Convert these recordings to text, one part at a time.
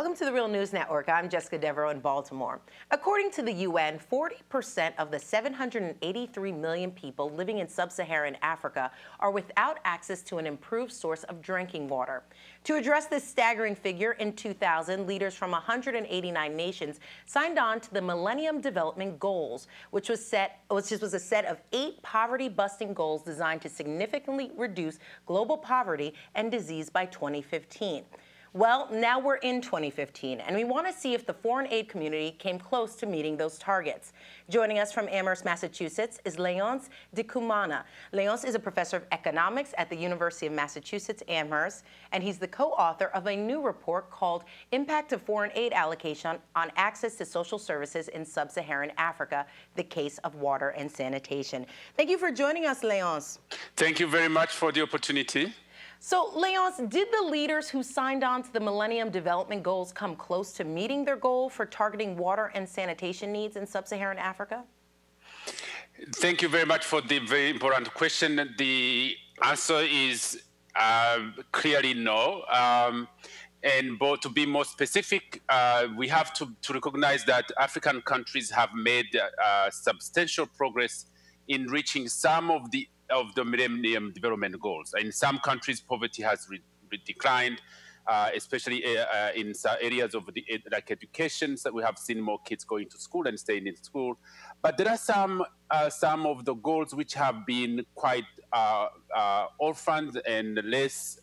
Welcome to the Real News Network. I'm Jessica Devereaux in Baltimore. According to the UN, 40% of the 783 million people living in sub-Saharan Africa are without access to an improved source of drinking water. To address this staggering figure, in 2000, leaders from 189 nations signed on to the Millennium Development Goals, which was a set of 8 poverty-busting goals designed to significantly reduce global poverty and disease by 2015. Well, now we're in 2015, and we want to see if the foreign aid community came close to meeting those targets. Joining us from Amherst, Massachusetts, is Leonce Ndikumana. Leonce is a professor of economics at the University of Massachusetts, Amherst, and he's the co-author of a new report called Impact of Foreign Aid Allocation on Access to Social Services in Sub-Saharan Africa, the Case of Water and Sanitation. Thank you for joining us, Leonce. Thank you very much for the opportunity. So, Leonce, did the leaders who signed on to the Millennium Development Goals come close to meeting their goal for targeting water and sanitation needs in sub-Saharan Africa? Thank you very much for the very important question. The answer is clearly no. But to be more specific, we have to recognize that African countries have made substantial progress in reaching some of the Millennium Development Goals. In some countries, poverty has declined, especially in some areas of like education. So we have seen more kids going to school and staying in school. But there are some of the goals which have been quite orphaned, and less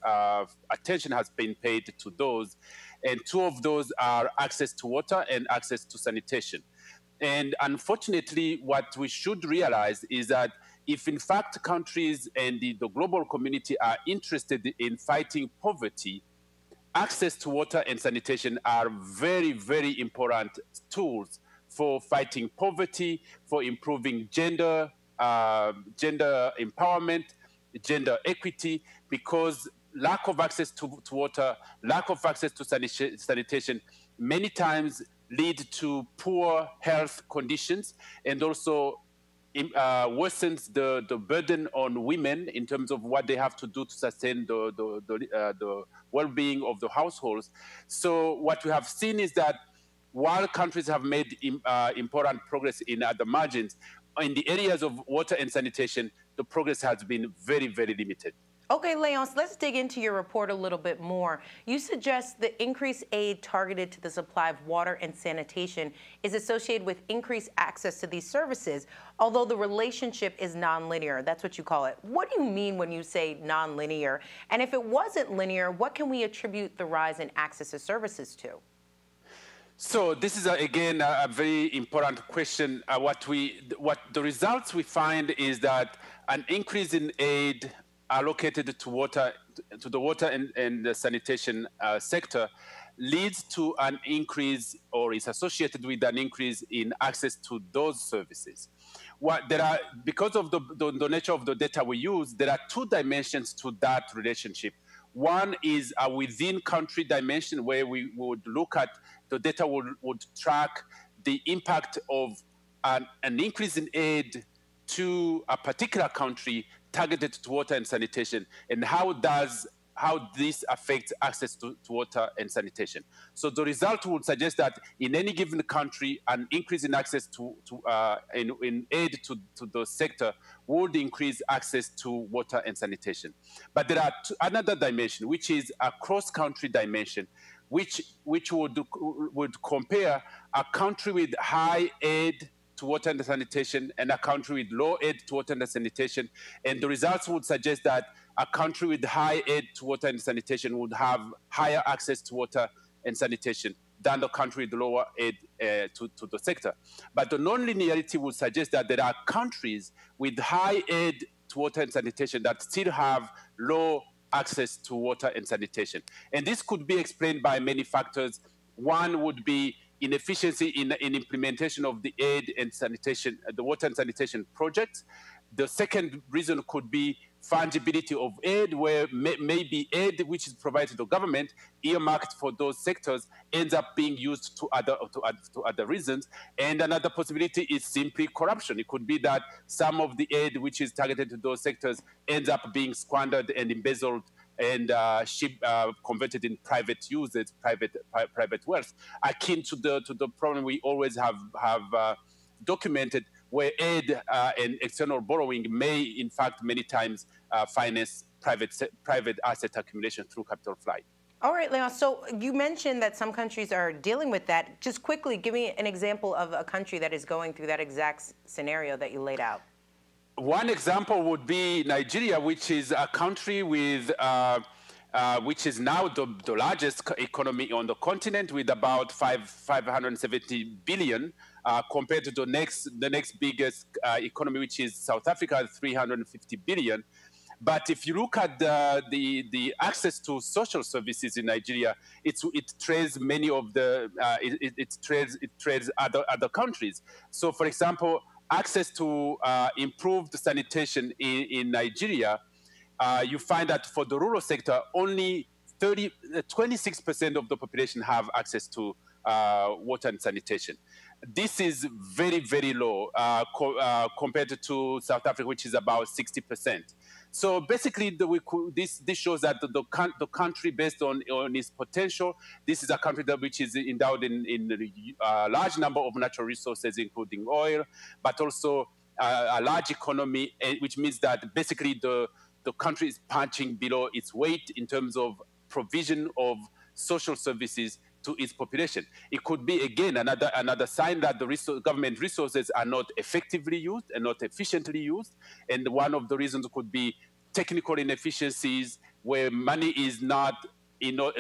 attention has been paid to those. And 2 of those are access to water and access to sanitation. And unfortunately, what we should realize is that if in fact countries and the global community are interested in fighting poverty, access to water and sanitation are very, very important tools for fighting poverty, for improving gender empowerment, gender equity, because lack of access to water, lack of access to sanitation many times lead to poor health conditions, and also worsens the burden on women in terms of what they have to do to sustain the well-being of the households. So what we have seen is that while countries have made important progress in the margins, in the areas of water and sanitation, the progress has been very, very limited. Okay, Leonce, let's dig into your report a little bit more. You suggest the increased aid targeted to the supply of water and sanitation is associated with increased access to these services, although the relationship is nonlinear. That's what you call it. What do you mean when you say nonlinear? And if it wasn't linear, what can we attribute the rise in access to services to? So this is, again, a very important question. What the results we find is that an increase in aid allocated to the water and the sanitation sector leads to an increase, or is associated with an increase in access to those services. Because of the nature of the data we use, there are 2 dimensions to that relationship. One is a within-country dimension, where we would look at the data would track the impact of an increase in aid to a particular country targeted to water and sanitation, and how this affects access to water and sanitation. So the result would suggest that in any given country, an increase in access in aid to the sector would increase access to water and sanitation. But there are another dimension, which is a cross-country dimension, which would compare a country with high aid to water and sanitation and a country with low aid to water and sanitation. And the results would suggest that a country with high aid to water and sanitation would have higher access to water and sanitation than the country with lower aid to the sector. But the non-linearity would suggest that there are countries with high aid to water and sanitation that still have low access to water and sanitation. And this could be explained by many factors. One would be inefficiency in implementation of the aid and sanitation, the water and sanitation projects. The second reason could be fungibility of aid, where maybe aid which is provided to the government, earmarked for those sectors, ends up being used to other reasons. And another possibility is simply corruption. It could be that some of the aid which is targeted to those sectors ends up being squandered and embezzled and converted in private usage, private wealth, akin to the problem we always have documented, where aid and external borrowing may, in fact, many times finance private asset accumulation through capital flight. All right, Leonce, so you mentioned that some countries are dealing with that. Just quickly, give me an example of a country that is going through that exact scenario that you laid out. One example would be Nigeria, which is a country with which is now the largest economy on the continent, with about 570 billion, compared to the next biggest economy, which is South Africa, 350 billion. But if you look at the access to social services in Nigeria, it trails many of the it trails other countries. So, for example, access to improved sanitation in Nigeria, you find that for the rural sector, only 26% of the population have access to water and sanitation. This is very, very low compared to South Africa, which is about 60%. So basically, this shows that the country, based on its potential, this is a country which is endowed in a large number of natural resources, including oil, but also a large economy, which means that basically the country is punching below its weight in terms of provision of social services to its population. It could be, again, another sign that the government resources are not effectively used and not efficiently used. And one of the reasons could be technical inefficiencies, where money is not,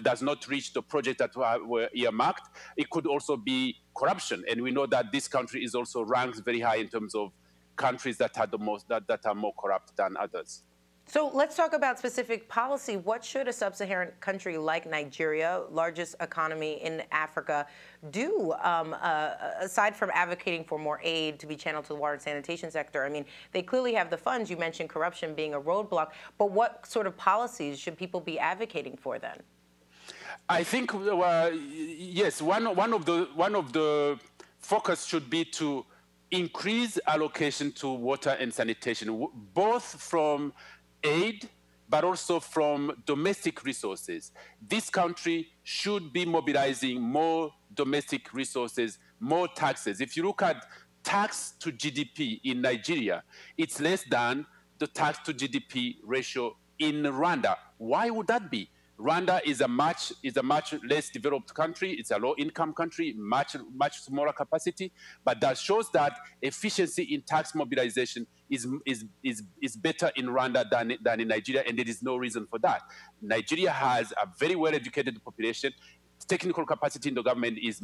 does not reach the project that were earmarked. It could also be corruption. And we know that this country is also ranked very high in terms of countries that are that are more corrupt than others. So let's talk about specific policy. What should a sub-Saharan country like Nigeria, largest economy in Africa, do aside from advocating for more aid to be channeled to the water and sanitation sector? I mean, they clearly have the funds. You mentioned corruption being a roadblock, but what sort of policies should people be advocating for then? I think yes, one of the focus should be to increase allocation to water and sanitation, both from aid, but also from domestic resources. This country should be mobilizing more domestic resources, more taxes. If you look at tax to GDP in Nigeria, it's less than the tax to GDP ratio in Rwanda. Why would that be? Rwanda is a much less developed country. It's a low-income country, much smaller capacity. But that shows that efficiency in tax mobilization is better in Rwanda than in Nigeria, and there is no reason for that. Nigeria has a very well-educated population. Technical capacity in the government is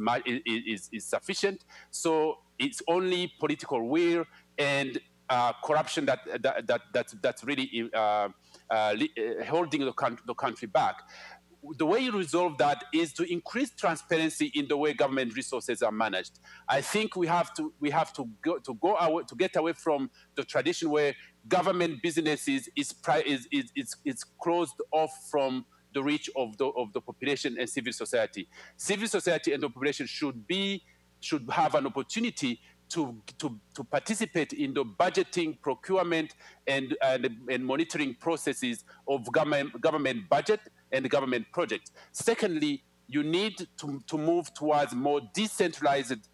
sufficient. So it's only political will and corruption that's really holding the country back. The way you resolve that is to increase transparency in the way government resources are managed. I think we have to get away from the tradition where government businesses is closed off from the reach of the population and civil society. Civil society and the population should have an opportunity to participate in the budgeting, procurement, and monitoring processes of government budget and government projects. Secondly, you need to move towards more decentralized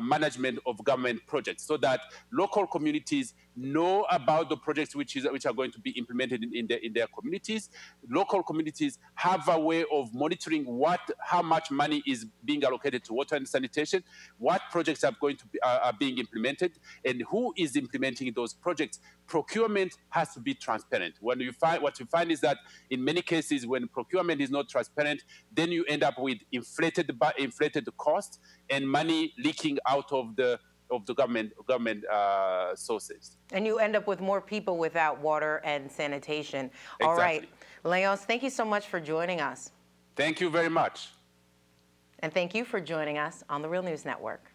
management of government projects, so that local communities know about the projects which are going to be implemented in their communities. Local communities have a way of monitoring how much money is being allocated to water and sanitation, what projects are being implemented, and who is implementing those projects. Procurement has to be transparent. What you find is that in many cases, when procurement is not transparent, then you end up with inflated costs and money leaking out of the government sources. And you end up with more people without water and sanitation. Exactly. All right. Leonce, thank you so much for joining us. Thank you very much. And thank you for joining us on the Real News Network.